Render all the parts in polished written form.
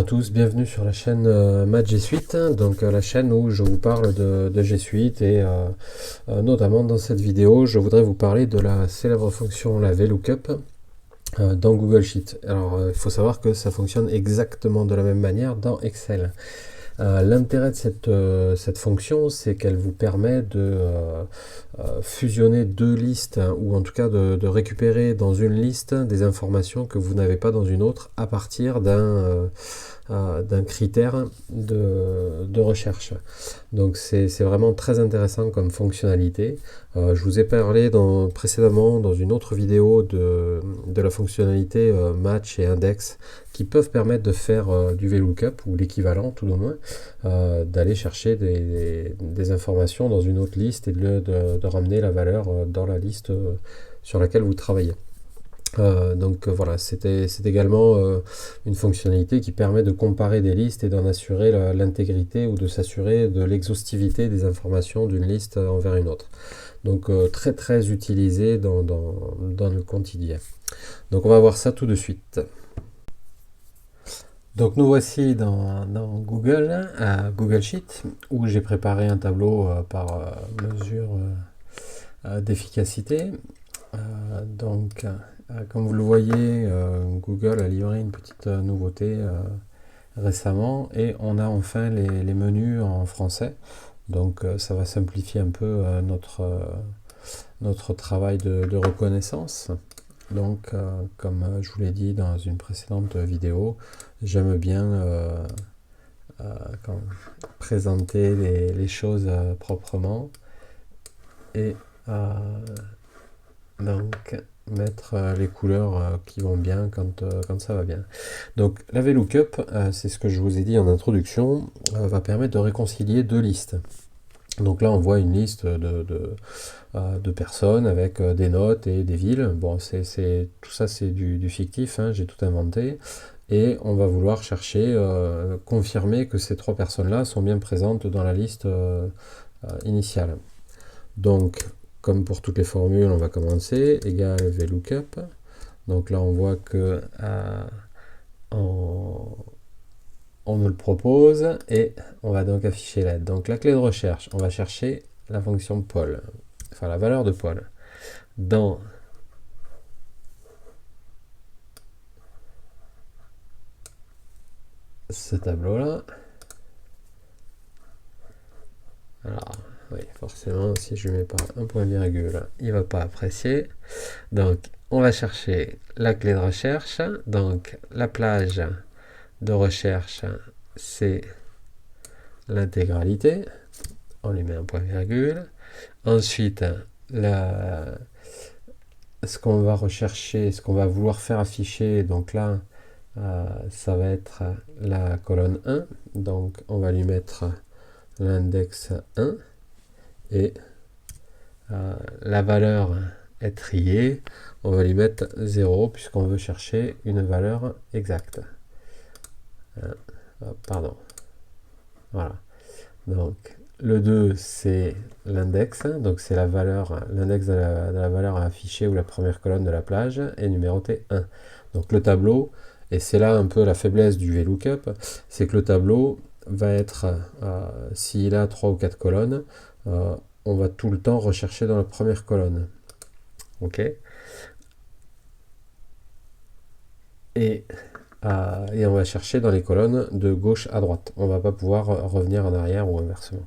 à tous, bienvenue sur la chaîne Math G Suite, donc la chaîne où je vous parle de G Suite et notamment dans cette vidéo je voudrais vous parler de la célèbre fonction la VLOOKUP dans Google Sheet. Alors il faut savoir que ça fonctionne exactement de la même manière dans Excel. L'intérêt de cette fonction, c'est qu'elle vous permet de fusionner deux listes, hein, ou en tout cas de récupérer dans une liste des informations que vous n'avez pas dans une autre à partir d'un critère de recherche. Donc c'est vraiment très intéressant comme fonctionnalité. Je vous ai parlé précédemment dans une autre vidéo de la fonctionnalité match et index qui peuvent permettre de faire du VLOOKUP ou l'équivalent tout au moins, d'aller chercher des informations dans une autre liste et de ramener la valeur dans la liste sur laquelle vous travaillez. Donc voilà, c'est également une fonctionnalité qui permet de comparer des listes et d'en assurer l'intégrité ou de s'assurer de l'exhaustivité des informations d'une liste envers une autre. Donc très très utilisé dans le quotidien. Donc on va voir ça tout de suite. Donc nous voici dans Google, à Google Sheet, où j'ai préparé un tableau par mesure d'efficacité. Donc comme vous le voyez, Google a livré une petite nouveauté récemment et on a enfin les menus en français. Donc ça va simplifier un peu notre travail de reconnaissance. Donc comme je vous l'ai dit dans une précédente vidéo, j'aime bien présenter les choses proprement et donc mettre les couleurs qui vont bien quand ça va bien. Donc la VLOOKUP, c'est ce que je vous ai dit en introduction, va permettre de réconcilier deux listes. Donc là on voit une liste de personnes avec des notes et des villes. Bon, tout ça c'est du fictif, hein, j'ai tout inventé. Et on va vouloir chercher, confirmer que ces trois personnes-là sont bien présentes dans la liste initiale. Donc, comme pour toutes les formules, on va commencer, égal VLOOKUP. Donc là, on voit que on nous le propose et on va donc afficher l'aide. Donc la clé de recherche, on va chercher la fonction Paul, enfin la valeur de Paul. Dans ce tableau-là, alors oui, forcément, si je ne mets pas un point virgule, il ne va pas apprécier. Donc, on va chercher la clé de recherche. Donc, la plage de recherche, c'est l'intégralité. On lui met un point virgule. Ensuite, ce qu'on va rechercher, ce qu'on va vouloir faire afficher, donc là, ça va être la colonne 1. Donc, on va lui mettre l'index 1. Et la valeur est triée, on va lui mettre 0 puisqu'on veut chercher une valeur exacte. Pardon. Voilà. Donc le 2 c'est l'index, donc c'est l'index de la valeur à afficher ou la première colonne de la plage est numéroté 1. Donc le tableau, et c'est là un peu la faiblesse du VLOOKUP, c'est que le tableau va être, s'il a 3 ou 4 colonnes, on va tout le temps rechercher dans la première colonne. Ok. Et on va chercher dans les colonnes de gauche à droite. On ne va pas pouvoir revenir en arrière ou inversement.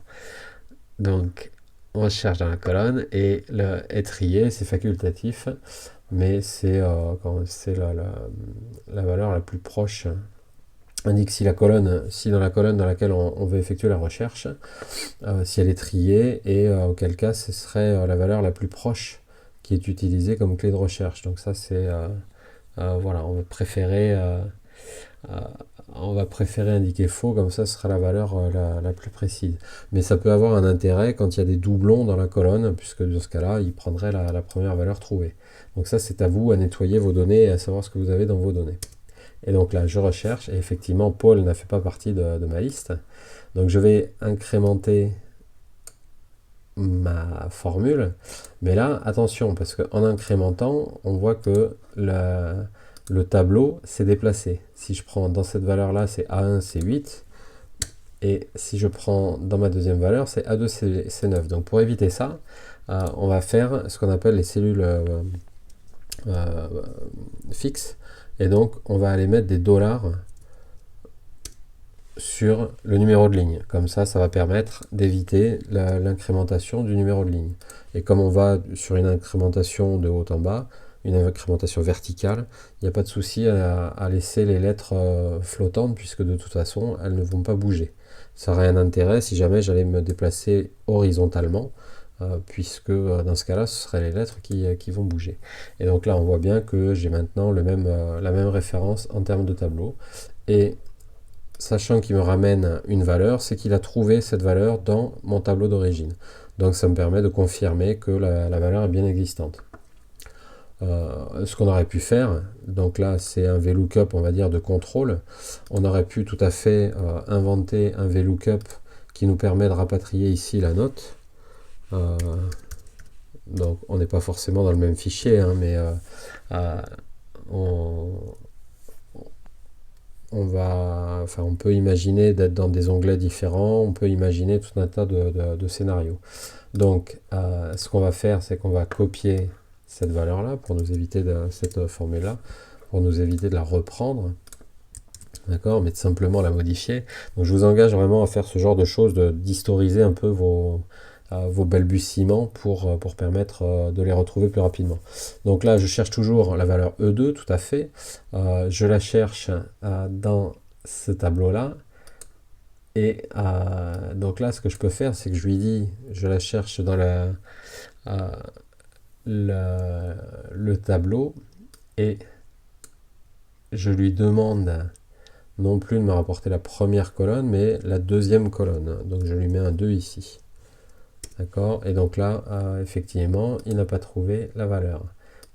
Donc, on cherche dans la colonne et le trié, c'est facultatif, mais c'est la valeur la plus proche. Indique si dans la colonne dans laquelle on veut effectuer la recherche, si elle est triée, et auquel cas ce serait la valeur la plus proche qui est utilisée comme clé de recherche. Donc ça c'est voilà, on va préférer indiquer faux, comme ça ce sera la valeur la plus précise. Mais ça peut avoir un intérêt quand il y a des doublons dans la colonne, puisque dans ce cas-là, il prendrait la première valeur trouvée. Donc ça c'est à vous à nettoyer vos données et à savoir ce que vous avez dans vos données. Et donc là, je recherche, et effectivement, Paul n'a fait pas partie de ma liste. Donc je vais incrémenter ma formule. Mais là, attention, parce qu'en incrémentant, on voit que le tableau s'est déplacé. Si je prends dans cette valeur-là, c'est A1, c'est 8. Et si je prends dans ma deuxième valeur, c'est A2, c'est 9. Donc pour éviter ça, on va faire ce qu'on appelle les cellules fixes. Et donc on va aller mettre des dollars sur le numéro de ligne. Comme ça va permettre d'éviter l'incrémentation du numéro de ligne. Et comme on va sur une incrémentation de haut en bas, une incrémentation verticale, il n'y a pas de souci à laisser les lettres flottantes, puisque de toute façon, elles ne vont pas bouger. Ça n'a rien d'intérêt si jamais j'allais me déplacer horizontalement, puisque dans ce cas-là, ce seraient les lettres qui vont bouger. Et donc là, on voit bien que j'ai maintenant la même référence en termes de tableau. Et sachant qu'il me ramène une valeur, c'est qu'il a trouvé cette valeur dans mon tableau d'origine. Donc ça me permet de confirmer que la valeur est bien existante. Ce qu'on aurait pu faire, donc là c'est un VLOOKUP, on va dire, de contrôle. On aurait pu tout à fait inventer un VLOOKUP qui nous permet de rapatrier ici la note. Donc on n'est pas forcément dans le même fichier, hein, mais on peut imaginer d'être dans des onglets différents, on peut imaginer tout un tas de scénarios. Donc ce qu'on va faire, c'est qu'on va copier cette valeur-là pour nous éviter cette formule-là, pour nous éviter de la reprendre, d'accord, mais de simplement la modifier. Donc je vous engage vraiment à faire ce genre de choses, d'historiser un peu vos balbutiements pour permettre de les retrouver plus rapidement. Donc là, je cherche toujours la valeur E2, tout à fait. Je la cherche dans ce tableau-là. Et donc là, ce que je peux faire, c'est que je lui dis, je la cherche dans le tableau, et je lui demande non plus de me rapporter la première colonne, mais la deuxième colonne. Donc je lui mets un 2 ici. D'accord? Et donc là, effectivement, il n'a pas trouvé la valeur.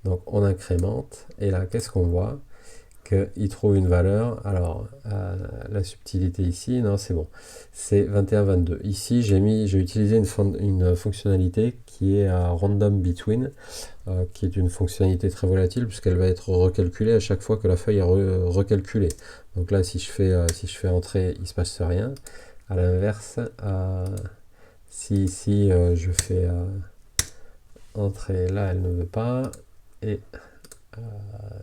Donc on incrémente, et là, qu'est-ce qu'on voit? Qu'il trouve une valeur. Alors, la subtilité ici, non, c'est bon. C'est 21, 22. Ici, j'ai utilisé une fonctionnalité qui est à Random Between, qui est une fonctionnalité très volatile, puisqu'elle va être recalculée à chaque fois que la feuille est recalculée. Donc là, si je fais entrer, il ne se passe rien. À l'inverse, si ici je fais entrer, là elle ne veut pas, et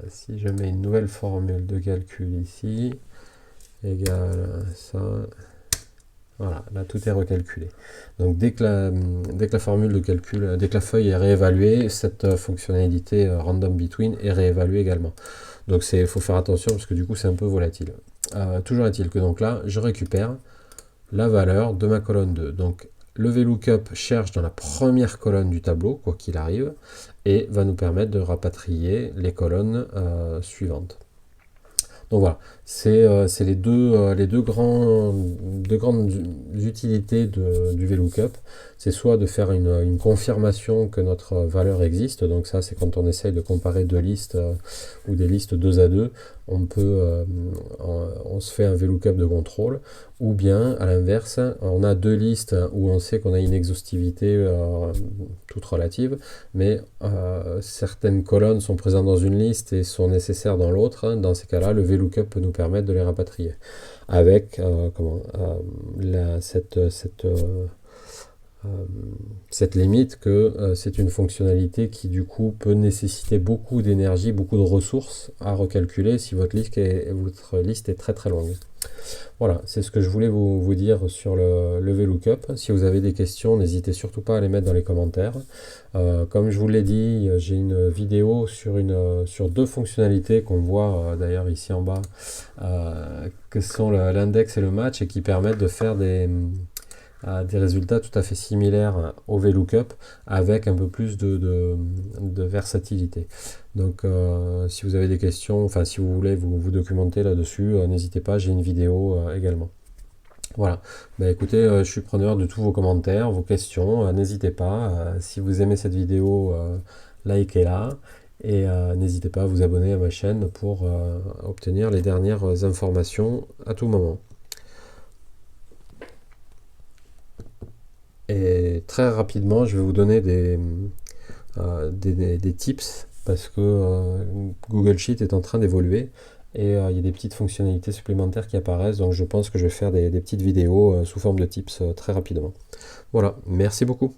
si je mets une nouvelle formule de calcul ici, égale ça, voilà, là tout est recalculé. Donc dès que la formule de calcul, dès que la feuille est réévaluée, cette fonctionnalité Random Between est réévaluée également. Donc il faut faire attention, parce que du coup c'est un peu volatile. Toujours est-il que donc là, je récupère la valeur de ma colonne 2. Donc le VLOOKUP cherche dans la première colonne du tableau, quoi qu'il arrive, et va nous permettre de rapatrier les colonnes suivantes. Donc voilà, c'est les deux grandes utilités du VLOOKUP. C'est soit de faire une confirmation que notre valeur existe, donc ça c'est quand on essaye de comparer deux listes ou des listes 2 à 2, on se fait un VLOOKUP de contrôle, ou bien à l'inverse, on a deux listes où on sait qu'on a une exhaustivité toute relative, mais certaines colonnes sont présentes dans une liste et sont nécessaires dans l'autre. Dans ces cas-là, le VLOOKUP peut nous permettre de les rapatrier avec cette limite que c'est une fonctionnalité qui du coup peut nécessiter beaucoup d'énergie, beaucoup de ressources à recalculer si votre liste est très très longue. Voilà, c'est ce que je voulais vous dire sur le VLOOKUP. Si vous avez des questions, n'hésitez surtout pas à les mettre dans les commentaires. Comme je vous l'ai dit, j'ai une vidéo sur deux fonctionnalités qu'on voit d'ailleurs ici en bas, que sont l'index et le match, et qui permettent de faire des résultats tout à fait similaires au VLOOKUP avec un peu plus de versatilité. Donc si vous avez des questions, enfin si vous voulez vous documenter là-dessus, n'hésitez pas, j'ai une vidéo également. Voilà, bah, écoutez, je suis preneur de tous vos commentaires, vos questions, n'hésitez pas, si vous aimez cette vidéo, likez-la, et n'hésitez pas à vous abonner à ma chaîne pour obtenir les dernières informations à tout moment. Et très rapidement, je vais vous donner des tips parce que Google Sheet est en train d'évoluer et il y a des petites fonctionnalités supplémentaires qui apparaissent, donc je pense que je vais faire des petites vidéos sous forme de tips très rapidement. Voilà, merci beaucoup.